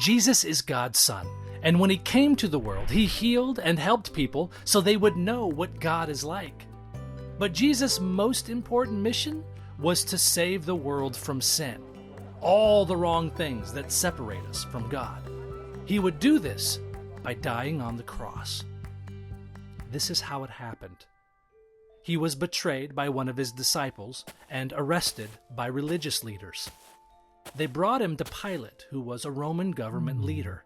Jesus is God's Son, and when he came to the world, he healed and helped people so they would know what God is like. But Jesus' most important mission was to save the world from sin, all the wrong things that separate us from God. He would do this by dying on the cross. This is how it happened. He was betrayed by one of his disciples and arrested by religious leaders. They brought him to Pilate, who was a Roman government leader.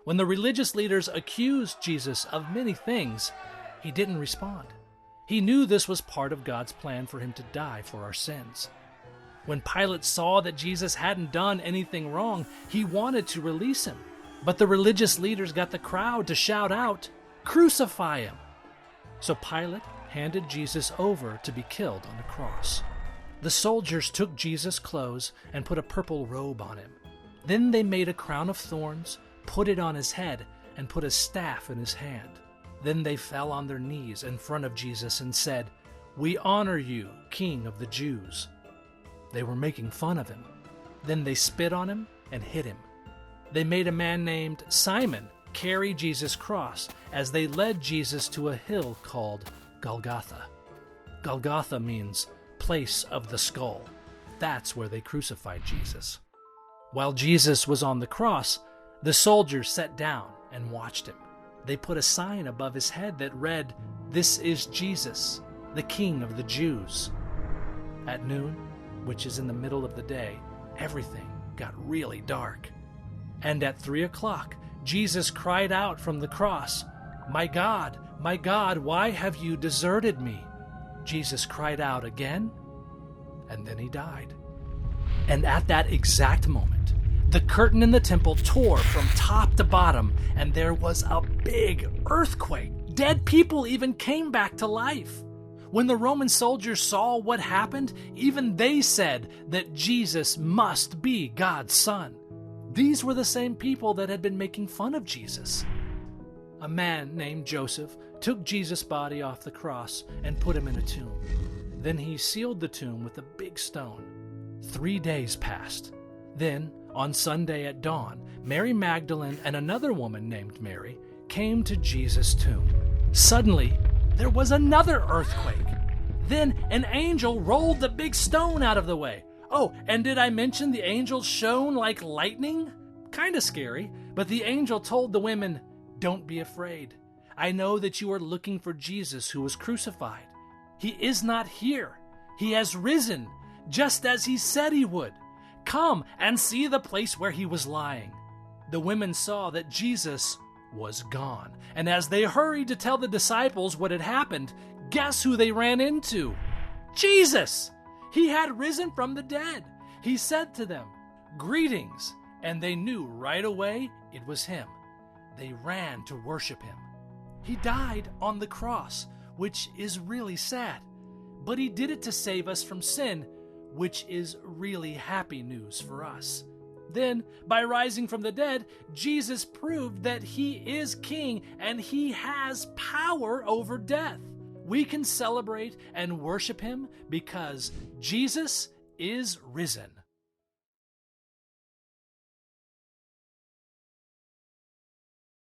When the religious leaders accused Jesus of many things, he didn't respond. He knew this was part of God's plan for him to die for our sins. When Pilate saw that Jesus hadn't done anything wrong, he wanted to release him. But the religious leaders got the crowd to shout out, "Crucify him!" So Pilate handed Jesus over to be killed on the cross. The soldiers took Jesus' clothes and put a purple robe on him. Then they made a crown of thorns, put it on his head, and put a staff in his hand. Then they fell on their knees in front of Jesus and said, "We honor you, King of the Jews." They were making fun of him. Then they spit on him and hit him. They made a man named Simon carry Jesus' cross as they led Jesus to a hill called Golgotha. Golgotha means place of the skull. That's where they crucified Jesus. While Jesus was on the cross, the soldiers sat down and watched him. They put a sign above his head that read, "This is Jesus, the King of the Jews." At noon, which is in the middle of the day, everything got really dark. And at 3 o'clock, Jesus cried out from the cross, my God, why have you deserted me?" Jesus cried out again, and then he died. And at that exact moment, the curtain in the temple tore from top to bottom, and there was a big earthquake. Dead people even came back to life. When the Roman soldiers saw what happened, even they said that Jesus must be God's Son. These were the same people that had been making fun of Jesus. A man named Joseph took Jesus' body off the cross and put him in a tomb. Then he sealed the tomb with a big stone. 3 days passed. Then, on Sunday at dawn, Mary Magdalene and another woman named Mary came to Jesus' tomb. Suddenly, there was another earthquake. Then an angel rolled the big stone out of the way. Oh, and did I mention the angel shone like lightning? Kinda scary, but the angel told the women, "Don't be afraid. I know that you are looking for Jesus who was crucified. He is not here. He has risen, just as he said he would. Come and see the place where he was lying." The women saw that Jesus was gone, and as they hurried to tell the disciples what had happened, guess who they ran into? Jesus! He had risen from the dead. He said to them, "Greetings," and they knew right away it was him. They ran to worship him. He died on the cross, which is really sad, but he did it to save us from sin, which is really happy news for us. Then, by rising from the dead, Jesus proved that he is king and he has power over death. We can celebrate and worship him because Jesus is risen.